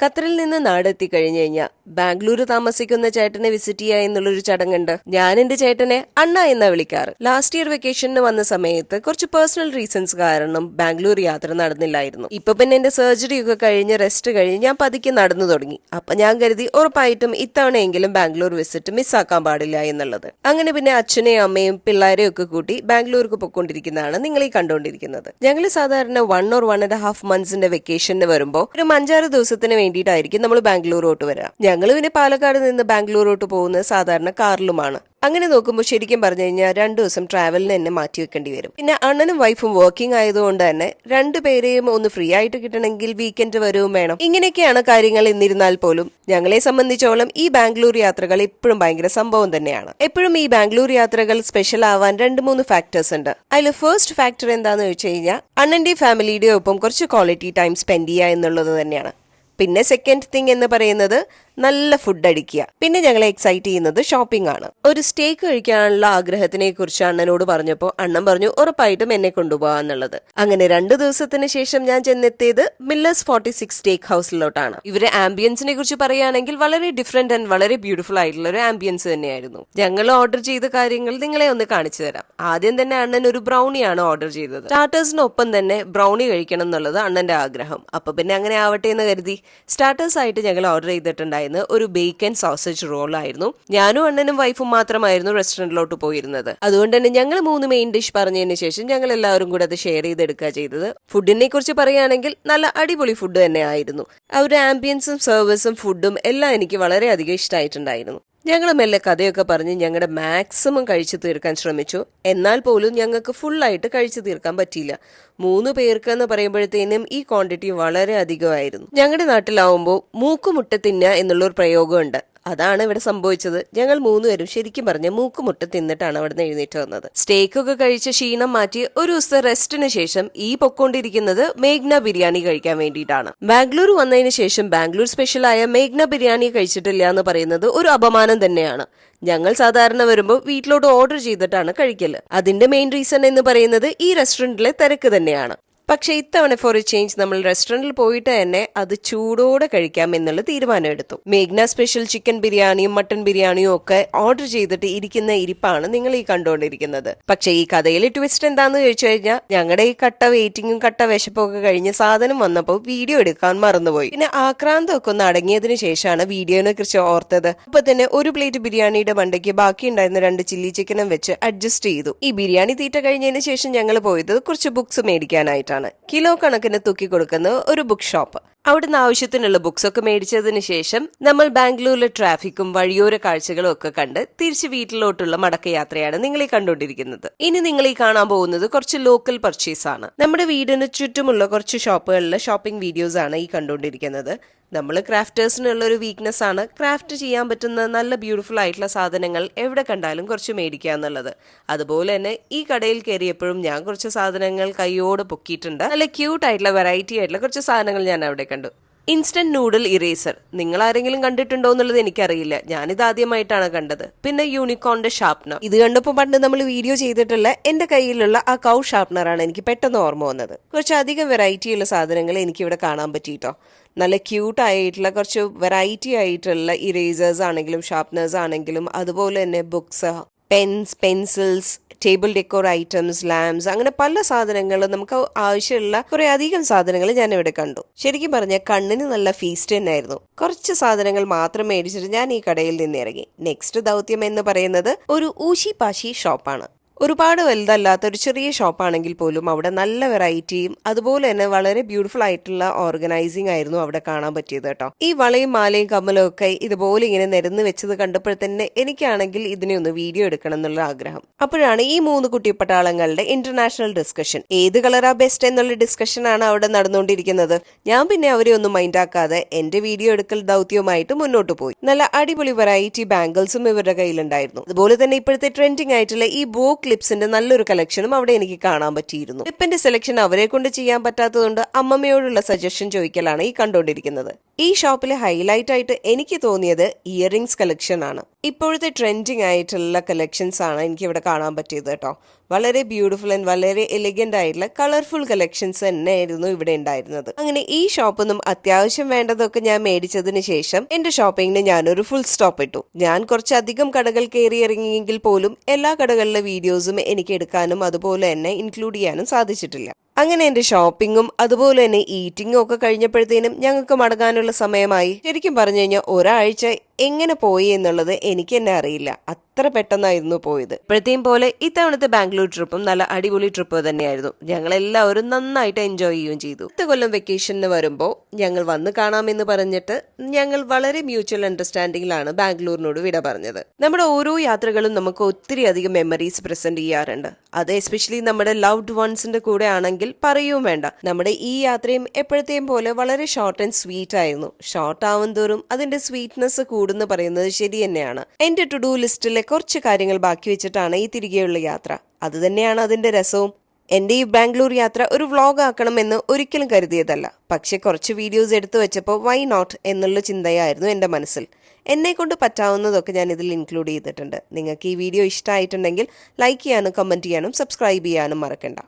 ഖത്തറിൽ നിന്ന് നാടെത്തി കഴിഞ്ഞു കഴിഞ്ഞാൽ ബാംഗ്ലൂർ താമസിക്കുന്ന ചേട്ടനെ വിസിറ്റ് ചെയ്യുക എന്നുള്ളൊരു ചടങ്ങുണ്ട്. ഞാൻ എന്റെ ചേട്ടനെ അണ്ണ എന്നാ വിളിക്കാറ്. ലാസ്റ്റ് ഇയർ വെക്കേഷന് വന്ന സമയത്ത് കുറച്ച് പേഴ്സണൽ റീസൺസ് കാരണം ബാംഗ്ലൂർ യാത്ര നടന്നില്ലായിരുന്നു. ഇപ്പൊ പിന്നെ എന്റെ സർജറി ഒക്കെ കഴിഞ്ഞ് റെസ്റ്റ് കഴിഞ്ഞ് ഞാൻ പതുക്കെ നടന്നു തുടങ്ങി. അപ്പൊ ഞാൻ കരുതി ഉറപ്പായിട്ടും ഇത്തവണയെങ്കിലും ബാംഗ്ലൂർ വിസിറ്റ് മിസ്സാക്കാൻ പാടില്ല എന്നുള്ളത്. അങ്ങനെ പിന്നെ അച്ഛനെയും അമ്മയും പിള്ളേരെയും ഒക്കെ കൂട്ടി ബാംഗ്ലൂർക്ക് പൊയ്ക്കൊണ്ടിരിക്കുന്നതാണ് നിങ്ങൾ ഈ കണ്ടുകൊണ്ടിരിക്കുന്നത്. ഞങ്ങൾ സാധാരണ 1 or 1.5 months വെക്കേഷന് വരുമ്പോൾ ഒരു 5-6 ദിവസത്തിന് വേണ്ടിയിട്ടായിരിക്കും നമ്മൾ ബാംഗ്ലൂരോട്ട് വരാം. ഞങ്ങൾ പിന്നെ പാലക്കാട് നിന്ന് ബാംഗ്ലൂരോട്ട് പോകുന്നത് സാധാരണ കാറിലുമാണ്. അങ്ങനെ നോക്കുമ്പോൾ ശരിക്കും പറഞ്ഞു കഴിഞ്ഞാൽ 2 ദിവസം ട്രാവലിന് തന്നെ മാറ്റി വെക്കേണ്ടി വരും. പിന്നെ അണ്ണനും വൈഫും വർക്കിംഗ് ആയതുകൊണ്ട് തന്നെ രണ്ടുപേരെയും ഒന്ന് ഫ്രീ ആയിട്ട് കിട്ടണമെങ്കിൽ വീക്കെൻഡ് വരവും വേണം. ഇങ്ങനെയൊക്കെയാണ് കാര്യങ്ങൾ. എന്നിരുന്നാൽ പോലും ഞങ്ങളെ സംബന്ധിച്ചോളം ഈ ബാംഗ്ലൂർ യാത്രകൾ എപ്പോഴും ഭയങ്കര സംഭവം തന്നെയാണ്. എപ്പോഴും ഈ ബാംഗ്ലൂർ യാത്രകൾ സ്പെഷ്യൽ ആവാൻ 2-3 ഫാക്ടേഴ്സ് ഉണ്ട്. അതിൽ ഫസ്റ്റ് ഫാക്ടർ എന്താന്ന് വെച്ച് കഴിഞ്ഞാൽ അണ്ണന്റെ ഫാമിലിയുടെ ഒപ്പം കുറച്ച് ക്വാളിറ്റി ടൈം സ്പെൻഡ് ചെയ്യുക എന്നുള്ളത് തന്നെയാണ്. പിന്നെ സെക്കൻഡ് തിങ് എന്ന് പറയുന്നത് നല്ല ഫുഡ് അടിക്കുക. പിന്നെ ഞങ്ങളെ എക്സൈറ്റ് ചെയ്യുന്നത് ഷോപ്പിംഗ് ആണ്. ഒരു സ്റ്റേക്ക് കഴിക്കാനുള്ള ആഗ്രഹത്തിനെ കുറിച്ച് അണ്ണനോട് പറഞ്ഞപ്പോൾ അണ്ണൻ പറഞ്ഞു ഉറപ്പായിട്ടും എന്നെ കൊണ്ടുപോകാന്നുള്ളത്. അങ്ങനെ 2 ദിവസത്തിന് ശേഷം ഞാൻ ചെന്നെത്തിയത് മില്ലേഴ്സ് 46 സ്റ്റേക്ക് ഹൗസിലോട്ടാണ്. ഇവരെ ആംബിയൻസിനെ കുറിച്ച് പറയുകയാണെങ്കിൽ വളരെ ഡിഫറെന്റ് ആൻഡ് വളരെ ബ്യൂട്ടിഫുൾ ആയിട്ടുള്ള ഒരു ആംബിയൻസ് തന്നെയായിരുന്നു. ഞങ്ങൾ ഓർഡർ ചെയ്ത കാര്യങ്ങൾ നിങ്ങളെ ഒന്ന് കാണിച്ചു തരാം. ആദ്യം തന്നെ അണ്ണൻ ഒരു ബ്രൗണിയാണ് ഓർഡർ ചെയ്തത്. സ്റ്റാർട്ടേഴ്സിനൊപ്പം തന്നെ ബ്രൗണി കഴിക്കണം എന്നുള്ളത് അണ്ണന്റെ ആഗ്രഹം. അപ്പൊ പിന്നെ അങ്ങനെ ആവട്ടെ എന്ന് കരുതി സ്റ്റാർട്ടേഴ്സ് ആയിട്ട് ഞങ്ങൾ ഓർഡർ ചെയ്തിട്ടുണ്ടായിരുന്നു ഒരു ബേക്കൻ സോസേജ് റോൾ ആയിരുന്നു. ഞാനും അണ്ണനും വൈഫും മാത്രമായിരുന്നു റെസ്റ്റോറന്റിലോട്ട് പോയിരുന്നത്. അതുകൊണ്ട് തന്നെ ഞങ്ങൾ 3 മെയിൻ ഡിഷ് പറഞ്ഞതിന് ശേഷം ഞങ്ങൾ എല്ലാവരും കൂടെ അത് ഷെയർ ചെയ്തെടുക്കുക ചെയ്തത്. ഫുഡിനെ കുറിച്ച് പറയുകയാണെങ്കിൽ നല്ല അടിപൊളി ഫുഡ് തന്നെ ആയിരുന്നു. ആ ഒരു ആംബിയൻസും സർവീസും ഫുഡും എല്ലാം എനിക്ക് വളരെയധികം ഇഷ്ടമായിട്ടുണ്ടായിരുന്നു. ഞങ്ങൾ മെല്ലെ കഥയൊക്കെ പറഞ്ഞ് ഞങ്ങളുടെ മാക്സിമം കഴിച്ചു തീർക്കാൻ ശ്രമിച്ചു. എന്നാൽ പോലും ഞങ്ങൾക്ക് ഫുള്ളായിട്ട് കഴിച്ചു തീർക്കാൻ പറ്റിയില്ല. 3 പേർക്ക് എന്ന് പറയുമ്പോഴത്തേനും ഈ ക്വാണ്ടിറ്റി വളരെ അധികമായിരുന്നു. ഞങ്ങളുടെ നാട്ടിലാവുമ്പോൾ മൂക്കുമുട്ട തിന്നുക എന്നുള്ളൊരു പ്രയോഗമുണ്ട്. അതാണ് ഇവിടെ സംഭവിച്ചത്. ഞങ്ങൾ 3 പേരും ശരിക്കും പറഞ്ഞ മൂക്കുമുട്ട തിന്നിട്ടാണ് അവിടെ നിന്ന് എഴുന്നേറ്റ് വന്നത്. സ്റ്റേക്കൊക്കെ കഴിച്ച ക്ഷീണം മാറ്റി ഒരു ദിവസത്തെ റെസ്റ്റിന് ശേഷം ഈ പൊക്കോണ്ടിരിക്കുന്നത് മേഘ്ന ബിരിയാണി കഴിക്കാൻ വേണ്ടിയിട്ടാണ്. ബാംഗ്ലൂർ വന്നതിന് ശേഷം ബാംഗ്ലൂർ സ്പെഷ്യലായ മേഘ്ന ബിരിയാണി കഴിച്ചിട്ടില്ല എന്ന് പറയുന്നത് ഒരു അപമാനം തന്നെയാണ്. ഞങ്ങൾ സാധാരണ വരുമ്പോൾ വീട്ടിലോട്ട് ഓർഡർ ചെയ്തിട്ടാണ് കഴിക്കല്. അതിന്റെ മെയിൻ റീസൺ എന്ന് പറയുന്നത് ഈ റെസ്റ്റോറന്റിലെ തിരക്ക് തന്നെയാണ്. പക്ഷെ ഇത്തവണ ഫോർ എ ചേഞ്ച് നമ്മൾ റെസ്റ്റോറന്റിൽ പോയിട്ട് തന്നെ അത് ചൂടോടെ കഴിക്കാം എന്നുള്ള തീരുമാനം എടുത്തു. മേഘ്ന സ്പെഷ്യൽ ചിക്കൻ ബിരിയാണിയും മട്ടൺ ബിരിയാണിയും ഒക്കെ ഓർഡർ ചെയ്തിട്ട് ഇരിക്കുന്ന ഇരിപ്പാണ് നിങ്ങൾ ഈ കണ്ടുകൊണ്ടിരിക്കുന്നത്. പക്ഷെ ഈ കഥയിലെ ട്വിസ്റ്റ് എന്താന്ന് ചോദിച്ചു കഴിഞ്ഞാൽ ഞങ്ങളുടെ ഈ കട്ട വെയിറ്റിംഗും കട്ട വിശപ്പൊക്കെ കഴിഞ്ഞ് സാധനം വന്നപ്പോൾ വീഡിയോ എടുക്കാൻ മറന്നുപോയി. പിന്നെ ആക്രാന്തമൊക്കെ ഒന്ന് അടങ്ങിയതിനു ശേഷമാണ് വീഡിയോനെ കുറിച്ച് ഓർത്തത്. അപ്പൊ തന്നെ ഒരു പ്ലേറ്റ് ബിരിയാണിയുടെ മണ്ടയ്ക്ക് ബാക്കി ഉണ്ടായിരുന്ന 2 ചില്ലി ചിക്കനും വെച്ച് അഡ്ജസ്റ്റ് ചെയ്തു. ഈ ബിരിയാണി തീറ്റ കഴിഞ്ഞതിന് ശേഷം ഞങ്ങൾ പോയത് കുറച്ച് ബുക്സ് മേടിക്കാനായിട്ട്. കിലോ കണക്കിന് തൂക്കി കൊടുക്കുന്ന ഒരു ബുക്ക് ഷോപ്പ്. അവിടുന്ന് ആവശ്യത്തിനുള്ള ബുക്സ് ഒക്കെ മേടിച്ചതിന് ശേഷം നമ്മൾ ബാംഗ്ലൂരിലെ ട്രാഫിക്കും വഴിയോര കാഴ്ചകളും ഒക്കെ കണ്ട് തിരിച്ച് വീട്ടിലോട്ടുള്ള മടക്കയാത്രയാണ് നിങ്ങൾ ഈ കണ്ടുകൊണ്ടിരിക്കുന്നത്. ഇനി നിങ്ങൾ ഈ കാണാൻ പോകുന്നത് കുറച്ച് ലോക്കൽ പർച്ചേസ് ആണ്. നമ്മുടെ വീടിന് ചുറ്റുമുള്ള കുറച്ച് ഷോപ്പുകളിലെ ഷോപ്പിംഗ് വീഡിയോസ് ആണ് ഈ കണ്ടുകൊണ്ടിരിക്കുന്നത്. നമ്മൾ ക്രാഫ്റ്റേഴ്സിനുള്ള ഒരു വീക്ക്നെസ് ആണ് ക്രാഫ്റ്റ് ചെയ്യാൻ പറ്റുന്ന നല്ല ബ്യൂട്ടിഫുൾ ആയിട്ടുള്ള സാധനങ്ങൾ എവിടെ കണ്ടാലും കുറച്ച് മേടിക്കുക എന്നുള്ളത്. അതുപോലെ തന്നെ ഈ കടയിൽ കയറിയപ്പോഴും ഞാൻ കുറച്ച് സാധനങ്ങൾ കൈയോട് പൊക്കിയിട്ടുണ്ട്. നല്ല ക്യൂട്ട് ആയിട്ടുള്ള വെറൈറ്റി ആയിട്ടുള്ള കുറച്ച് സാധനങ്ങൾ ഞാൻ അവിടെ കണ്ടു. ഇൻസ്റ്റന്റ് നൂഡിൽ ഇറേസർ നിങ്ങൾ ആരെങ്കിലും കണ്ടിട്ടുണ്ടോ എന്നുള്ളത് എനിക്കറിയില്ല. ഞാനിത് ആദ്യമായിട്ടാണ് കണ്ടത്. പിന്നെ യൂണിക്കോണിന്റെ ഷാർപ്നർ. ഇത് കണ്ടപ്പോൾ പണ്ട് നമ്മൾ വീഡിയോ ചെയ്തിട്ടുള്ള എന്റെ കയ്യിലുള്ള ആ കൗ ഷാർപ്നറാണ് എനിക്ക് പെട്ടെന്ന് ഓർമ്മ വന്നത്. കുറച്ചധികം വെറൈറ്റിയുള്ള സാധനങ്ങൾ എനിക്കിവിടെ കാണാൻ പറ്റിയിട്ടോ. നല്ല ക്യൂട്ട് ആയിട്ടുള്ള കുറച്ച് വെറൈറ്റി ആയിട്ടുള്ള ഇറേസേഴ്സ് ആണെങ്കിലും ഷാർപ്നേഴ്സ് ആണെങ്കിലും അതുപോലെ തന്നെ books, pens, pencils, table decor items, lamps, അങ്ങനെ പല സാധനങ്ങളും നമുക്ക് ആവശ്യമുള്ള കുറെ അധികം സാധനങ്ങൾ ഞാൻ ഇവിടെ കണ്ടു. ശരിക്കും പറഞ്ഞാൽ കണ്ണിന് നല്ല ഫീസ്റ്റ് തന്നെയായിരുന്നു. കുറച്ച് സാധനങ്ങൾ മാത്രം മേടിച്ചിട്ട് ഞാൻ ഈ കടയിൽ നിന്ന് ഇറങ്ങി. നെക്സ്റ്റ് ദൗത്യം എന്ന് പറയുന്നത് ഒരു ഊശി പാശി ഷോപ്പാണ്. ഒരുപാട് വലുതല്ലാത്ത ഒരു ചെറിയ ഷോപ്പാണെങ്കിൽ പോലും അവിടെ നല്ല വെറൈറ്റിയും അതുപോലെ തന്നെ വളരെ ബ്യൂട്ടിഫുൾ ആയിട്ടുള്ള ഓർഗനൈസിങ് ആയിരുന്നു അവിടെ കാണാൻ പറ്റിയത് കേട്ടോ. ഈ വളയും മാലയും കമ്മലും ഒക്കെ ഇതുപോലെ ഇങ്ങനെ നിരന്ന് വെച്ചത് കണ്ടപ്പോൾ തന്നെ എനിക്കാണെങ്കിൽ ഇതിനെ ഒന്ന് വീഡിയോ എടുക്കണം എന്നുള്ള ആഗ്രഹം. അപ്പോഴാണ് ഈ 3 കുട്ടിപ്പട്ടാളങ്ങളുടെ ഇന്റർനാഷണൽ ഡിസ്കഷൻ, ഏത് കളറാ ബെസ്റ്റ് എന്നുള്ള ഡിസ്കഷൻ ആണ് അവിടെ നടന്നുകൊണ്ടിരിക്കുന്നത്. ഞാൻ പിന്നെ അവരെ ഒന്നും മൈൻഡ് ആക്കാതെ എന്റെ വീഡിയോ എടുക്കൽ ദൗത്യവുമായിട്ട് മുന്നോട്ട് പോയി. നല്ല അടിപൊളി വെറൈറ്റി ബാംഗിൾസും ഇവരുടെ കയ്യിലുണ്ടായിരുന്നു. അതുപോലെ തന്നെ ഇപ്പോഴത്തെ ട്രെൻഡിങ് ആയിട്ടുള്ള ഈ ബോ ക്ലിപ്സിന്റെ നല്ലൊരു കളക്ഷനും അവിടെ എനിക്ക് കാണാൻ പറ്റിയിരുന്നു. ക്ലിപ്പിന്റെ സെലക്ഷൻ അവരെ കൊണ്ട് ചെയ്യാൻ പറ്റാത്തതുകൊണ്ട് അമ്മമ്മയോടുള്ള സജഷൻ ചോദിക്കലാണ് ഈ കണ്ടുകൊണ്ടിരിക്കുന്നത്. ഈ ഷോപ്പിലെ ഹൈലൈറ്റ് ആയിട്ട് എനിക്ക് തോന്നിയത് ഇയറിംഗ്സ് കളക്ഷൻ ആണ്. ഇപ്പോഴത്തെ ട്രെൻഡിങ് ആയിട്ടുള്ള കളക്ഷൻസ് ആണ് എനിക്ക് ഇവിടെ കാണാൻ പറ്റിയത് കേട്ടോ. വളരെ ബ്യൂട്ടിഫുൾ ആൻഡ് വളരെ എലിഗന്റ് ആയിട്ടുള്ള കളർഫുൾ കളക്ഷൻസ് തന്നെയായിരുന്നു ഇവിടെ ഉണ്ടായിരുന്നത്. അങ്ങനെ ഈ ഷോപ്പിൽ അത്യാവശ്യം വേണ്ടതൊക്കെ ഞാൻ മേടിച്ചതിന് ശേഷം എന്റെ ഷോപ്പിങ്ങിന് ഞാനൊരു ഫുൾ സ്റ്റോപ്പ് ഇട്ടു. ഞാൻ കുറച്ചധികം കടകൾ കയറി ഇറങ്ങിയെങ്കിൽ പോലും എല്ലാ കടകളിലെ വീഡിയോസും എനിക്ക് എടുക്കാനും അതുപോലെ തന്നെ ഇൻക്ലൂഡ് ചെയ്യാനും സാധിച്ചിട്ടില്ല. അങ്ങനെ എന്റെ ഷോപ്പിങ്ങും അതുപോലെ തന്നെ ഈറ്റിങ്ങും ഒക്കെ കഴിഞ്ഞപ്പോഴത്തേനും ഞങ്ങൾക്ക് മടങ്ങാനുള്ള സമയമായി. ശരിക്കും പറഞ്ഞു കഴിഞ്ഞാൽ ഒരാഴ്ച എങ്ങനെ പോയി എന്നുള്ളത് എനിക്ക് തന്നെ അറിയില്ല. അത്ര പെട്ടെന്നായിരുന്നു പോയത്. ഇപ്പോഴത്തെയും പോലെ ഇത്തവണത്തെ ബാംഗ്ലൂർ ട്രിപ്പും നല്ല അടിപൊളി ട്രിപ്പ് തന്നെയായിരുന്നു. ഞങ്ങൾ എല്ലാവരും നന്നായിട്ട് എൻജോയ് ചെയ്യുകയും ചെയ്തു. അടുത്ത കൊല്ലം വെക്കേഷന് വരുമ്പോൾ ഞങ്ങൾ വന്ന് കാണാമെന്ന് പറഞ്ഞിട്ട് ഞങ്ങൾ വളരെ മ്യൂച്വൽ അണ്ടർസ്റ്റാൻഡിങ്ങിലാണ് ബാംഗ്ലൂരിനോട് വിട പറഞ്ഞത്. നമ്മുടെ ഓരോ യാത്രകളും നമുക്ക് ഒത്തിരി അധികം മെമ്മറീസ് പ്രസന്റ് ചെയ്യാറുണ്ട്. അത് എസ്പെഷ്യലി നമ്മുടെ ലവ്ഡ് വൺസിന്റെ കൂടെ ആണെങ്കിൽ പറയുകയും വേണ്ട. നമ്മുടെ ഈ യാത്രയും എപ്പോഴത്തെയും പോലെ വളരെ ഷോർട്ട് ആൻഡ് സ്വീറ്റ് ആയിരുന്നു. ഷോർട്ട് ആവും തോറും അതിന്റെ സ്വീറ്റ്നെസ് കൂടുന്നു പറയുന്നത് ശരി തന്നെയാണ്. എന്റെ ടു ഡു ലിസ്റ്റിലെ കുറച്ച് കാര്യങ്ങൾ ബാക്കി വെച്ചിട്ടാണ് ഈ തിരികെയുള്ള യാത്ര. അത് തന്നെയാണ് അതിന്റെ രസവും. എന്റെ ഈ ബാംഗ്ലൂർ യാത്ര ഒരു വ്ളോഗ് ആക്കണമെന്ന് ഒരിക്കലും കരുതിയതല്ല. പക്ഷെ കുറച്ച് വീഡിയോസ് എടുത്തു വെച്ചപ്പോൾ വൈ നോട്ട് എന്നുള്ള ചിന്തയായിരുന്നു എന്റെ മനസ്സിൽ. എന്നെ കൊണ്ട് പറ്റാവുന്നതൊക്കെ ഞാൻ ഇതിൽ ഇൻക്ലൂഡ് ചെയ്തിട്ടുണ്ട്. നിങ്ങൾക്ക് ഈ വീഡിയോ ഇഷ്ടമായിട്ടുണ്ടെങ്കിൽ ലൈക്ക് ചെയ്യാനും കമന്റ് ചെയ്യാനും സബ്സ്ക്രൈബ് ചെയ്യാനും മറക്കണ്ട.